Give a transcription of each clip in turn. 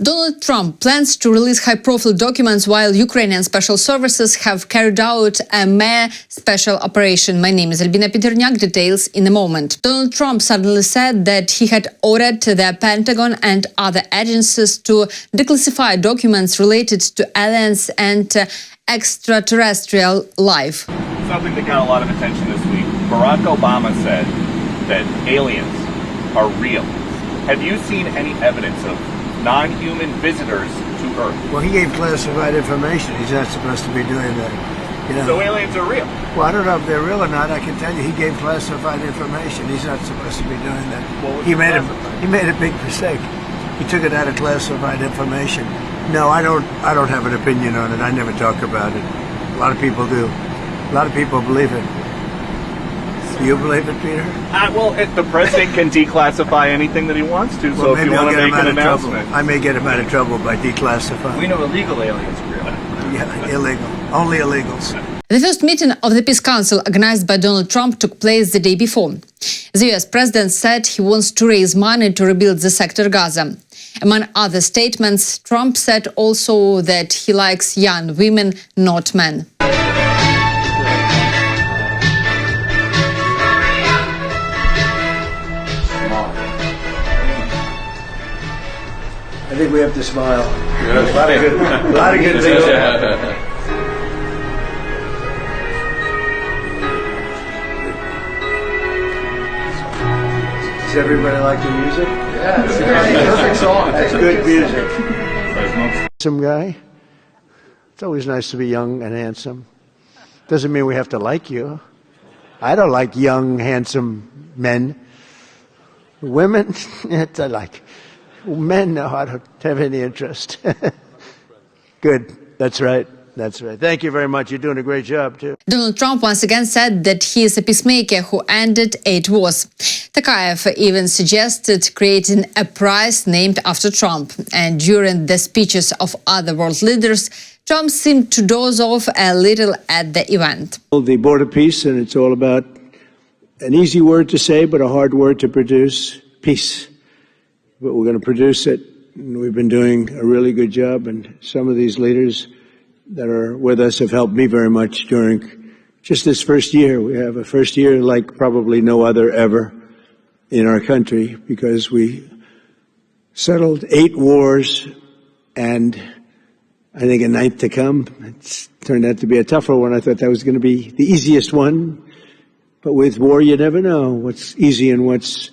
Donald Trump plans to release high-profile documents while Ukrainian special services have carried out a mere special operation. My name is Albina Pidhirnyak. Details in a moment. Donald Trump suddenly said that he had ordered the Pentagon and other agencies to declassify documents related to aliens and extraterrestrial life. Something that got a lot of attention this week. Barack Obama said that aliens are real. Have you seen any evidence of non-human visitors to Earth? Well, he gave classified information. He's not supposed to be doing that. You know? So aliens are real? Well, I don't know if they're real or not. I can tell you he gave classified information. He's not supposed to be doing that. He made a big mistake. He took it out of classified information. No, I don't have an opinion on it. I never talk about it. A lot of people do. A lot of people believe it. Do you believe it, Peter? Well, the president can declassify anything that he wants to, so if you want to make an announcement. I may get him out of trouble by declassifying. We know illegal aliens are real. Yeah, illegal. Only illegals. The first meeting of the Peace Council organized by Donald Trump took place the day before. The US president said he wants to raise money to rebuild the sector Gaza. Among other statements, Trump said also that he likes young women, not men. I think we have to smile. Yes. A lot of good things. Does everybody like the music? Yeah, it's a perfect song. That's good music. Some guy. It's always nice to be young and handsome. Doesn't mean we have to like you. I don't like young, handsome men. Women, I like. Men, no, I don't have any interest. Good. That's right. That's right. Thank you very much. You're doing a great job, too. Donald Trump once again said that he is a peacemaker who ended 8 wars. Tokayev even suggested creating a prize named after Trump. And during the speeches of other world leaders, Trump seemed to doze off a little at the event. The border peace, and it's all about an easy word to say, but a hard word to produce, peace. But we're going to produce it, and we've been doing a really good job, and some of these leaders that are with us have helped me very much during just this first year. We have a first year like probably no other ever in our country, because we settled 8 wars and I think a 9th to come. It's turned out to be a tougher one. I thought that was going to be the easiest one, but with war you never know what's easy and what's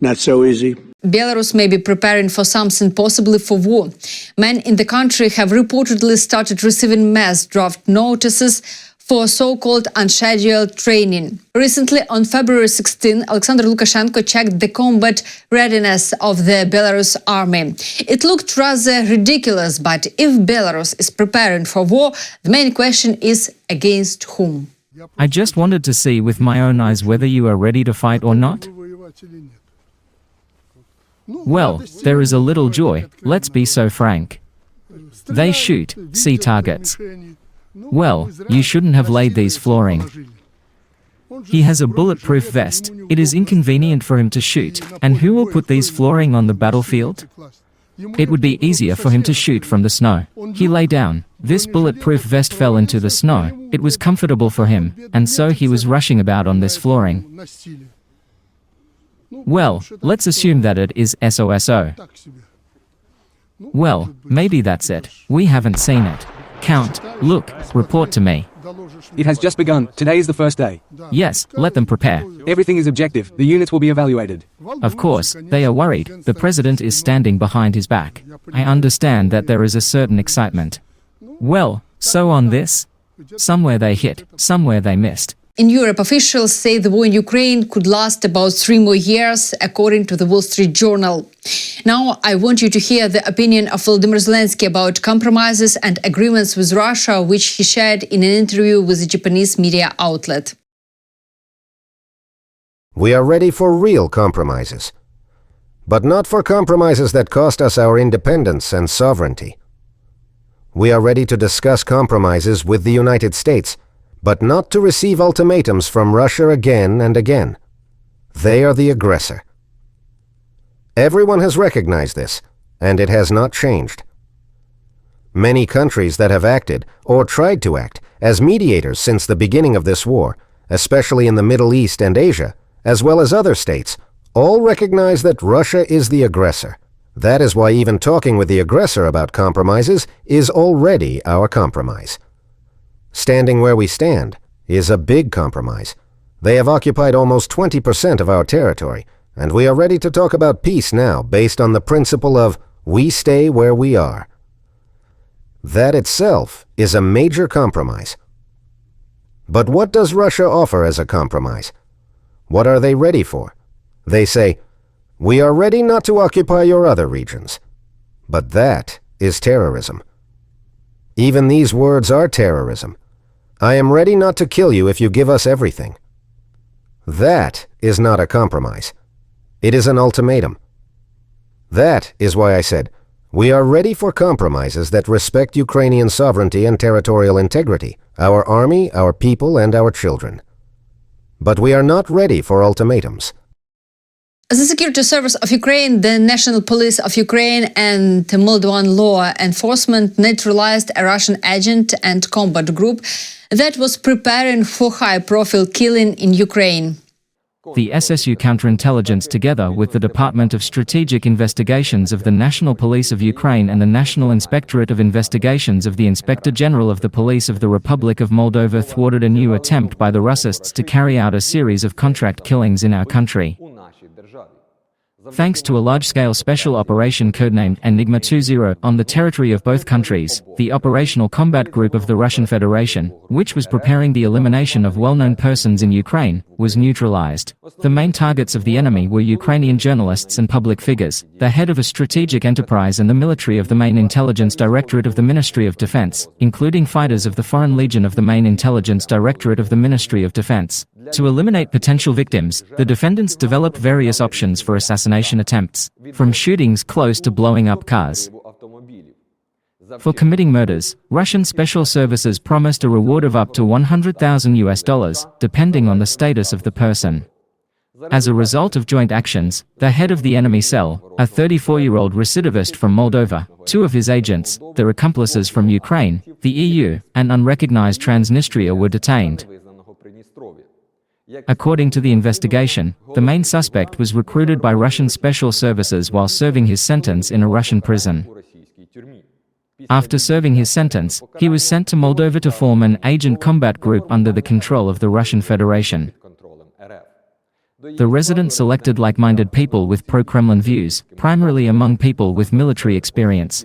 not so easy. Belarus may be preparing for something possibly for war. Men in the country have reportedly started receiving mass draft notices for so-called unscheduled training. Recently, on February 16, Alexander Lukashenko checked the combat readiness of the Belarus army. It looked rather ridiculous, but if Belarus is preparing for war, the main question is against whom? I just wanted to see with my own eyes whether you are ready to fight or not. Well, there is a little joy, let's be so frank. They shoot, see targets. Well, you shouldn't have laid these flooring. He has a bulletproof vest, it is inconvenient for him to shoot, and who will put these flooring on the battlefield? It would be easier for him to shoot from the snow. He lay down, this bulletproof vest fell into the snow, it was comfortable for him, and so he was rushing about on this flooring. Well, let's assume that it is SOSO. Well, maybe that's it. We haven't seen it. Count, look, report to me. It has just begun. Today is the first day. Yes, let them prepare. Everything is objective. The units will be evaluated. Of course, they are worried. The president is standing behind his back. I understand that there is a certain excitement. Well, so on this? Somewhere they hit, somewhere they missed. In Europe, officials say the war in Ukraine could last about 3 more years, according to the Wall Street Journal. Now, I want you to hear the opinion of Volodymyr Zelensky about compromises and agreements with Russia, which he shared in an interview with a Japanese media outlet. We are ready for real compromises, but not for compromises that cost us our independence and sovereignty. We are ready to discuss compromises with the United States, but not to receive ultimatums from Russia again and again. They are the aggressor. Everyone has recognized this, and it has not changed. Many countries that have acted, or tried to act, as mediators since the beginning of this war, especially in the Middle East and Asia, as well as other states, all recognize that Russia is the aggressor. That is why even talking with the aggressor about compromises is already our compromise. Standing where we stand is a big compromise. They have occupied almost 20% of our territory, and we are ready to talk about peace now based on the principle of we stay where we are. That itself is a major compromise. But what does Russia offer as a compromise? What are they ready for? They say, we are ready not to occupy your other regions. But that is terrorism. Even these words are terrorism. I am ready not to kill you if you give us everything. That is not a compromise. It is an ultimatum. That is why I said, we are ready for compromises that respect Ukrainian sovereignty and territorial integrity, our army, our people, and our children. But we are not ready for ultimatums. The Security Service of Ukraine, the National Police of Ukraine, and the Moldovan law enforcement neutralized a Russian agent and combat group that was preparing for high-profile killing in Ukraine. The SSU counterintelligence, together with the Department of Strategic Investigations of the National Police of Ukraine and the National Inspectorate of Investigations of the Inspector General of the Police of the Republic of Moldova, thwarted a new attempt by the Russists to carry out a series of contract killings in our country. Thanks to a large-scale special operation codenamed Enigma 2.0 on the territory of both countries, the operational combat group of the Russian Federation, which was preparing the elimination of well-known persons in Ukraine, was neutralized. The main targets of the enemy were Ukrainian journalists and public figures, the head of a strategic enterprise and the military of the main intelligence directorate of the Ministry of Defense, including fighters of the Foreign Legion of the main intelligence directorate of the Ministry of Defense. To eliminate potential victims, the defendants developed various options for assassination attempts, from shootings close to blowing up cars. For committing murders, Russian special services promised a reward of up to $100,000, depending on the status of the person. As a result of joint actions, the head of the enemy cell, a 34-year-old recidivist from Moldova, two of his agents, their accomplices from Ukraine, the EU, and unrecognized Transnistria were detained. According to the investigation, the main suspect was recruited by Russian special services while serving his sentence in a Russian prison. After serving his sentence, he was sent to Moldova to form an agent combat group under the control of the Russian Federation. The resident selected like-minded people with pro-Kremlin views, primarily among people with military experience.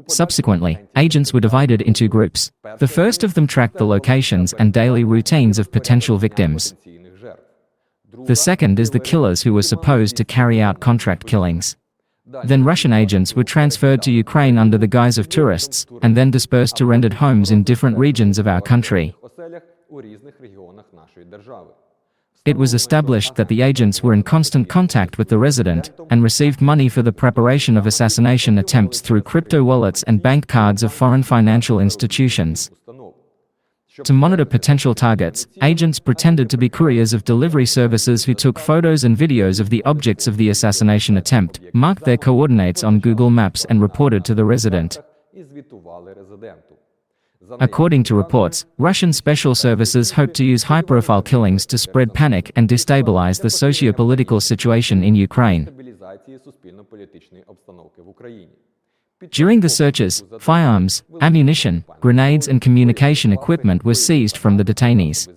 Subsequently, agents were divided into groups. The first of them tracked the locations and daily routines of potential victims. The second is the killers who were supposed to carry out contract killings. Then Russian agents were transferred to Ukraine under the guise of tourists, and then dispersed to rented homes in different regions of our country. It was established that the agents were in constant contact with the resident, and received money for the preparation of assassination attempts through crypto wallets and bank cards of foreign financial institutions. To monitor potential targets, agents pretended to be couriers of delivery services who took photos and videos of the objects of the assassination attempt, marked their coordinates on Google Maps and reported to the resident. According to reports, Russian special services hoped to use high-profile killings to spread panic and destabilize the socio-political situation in Ukraine. During the searches, firearms, ammunition, grenades and communication equipment were seized from the detainees.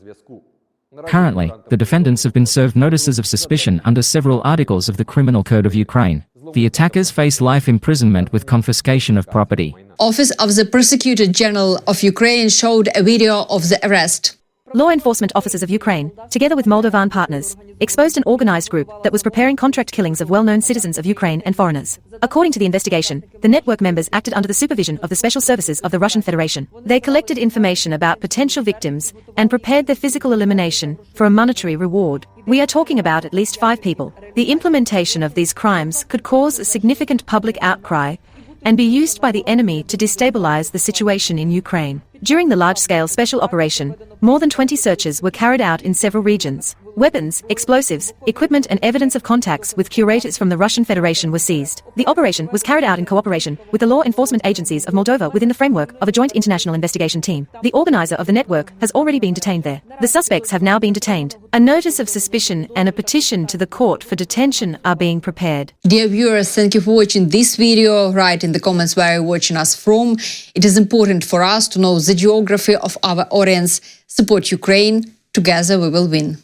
Currently, the defendants have been served notices of suspicion under several articles of the Criminal Code of Ukraine. The attackers face life imprisonment with confiscation of property. Office of the Prosecutor General of Ukraine showed a video of the arrest. Law enforcement officers of Ukraine, together with Moldovan partners, exposed an organized group that was preparing contract killings of well-known citizens of Ukraine and foreigners. According to the investigation, the network members acted under the supervision of the special services of the Russian Federation. They collected information about potential victims and prepared their physical elimination for a monetary reward. We are talking about at least 5 people. The implementation of these crimes could cause a significant public outcry and be used by the enemy to destabilize the situation in Ukraine. During the large-scale special operation, more than 20 searches were carried out in several regions. Weapons, explosives, equipment and evidence of contacts with curators from the Russian Federation was seized. The operation was carried out in cooperation with the law enforcement agencies of Moldova within the framework of a joint international investigation team. The organizer of the network has already been detained there. The suspects have now been detained. A notice of suspicion and a petition to the court for detention are being prepared. Dear viewers, thank you for watching this video. Write in the comments where you're watching us from. It is important for us to know the geography of our audience. Support Ukraine. Together we will win.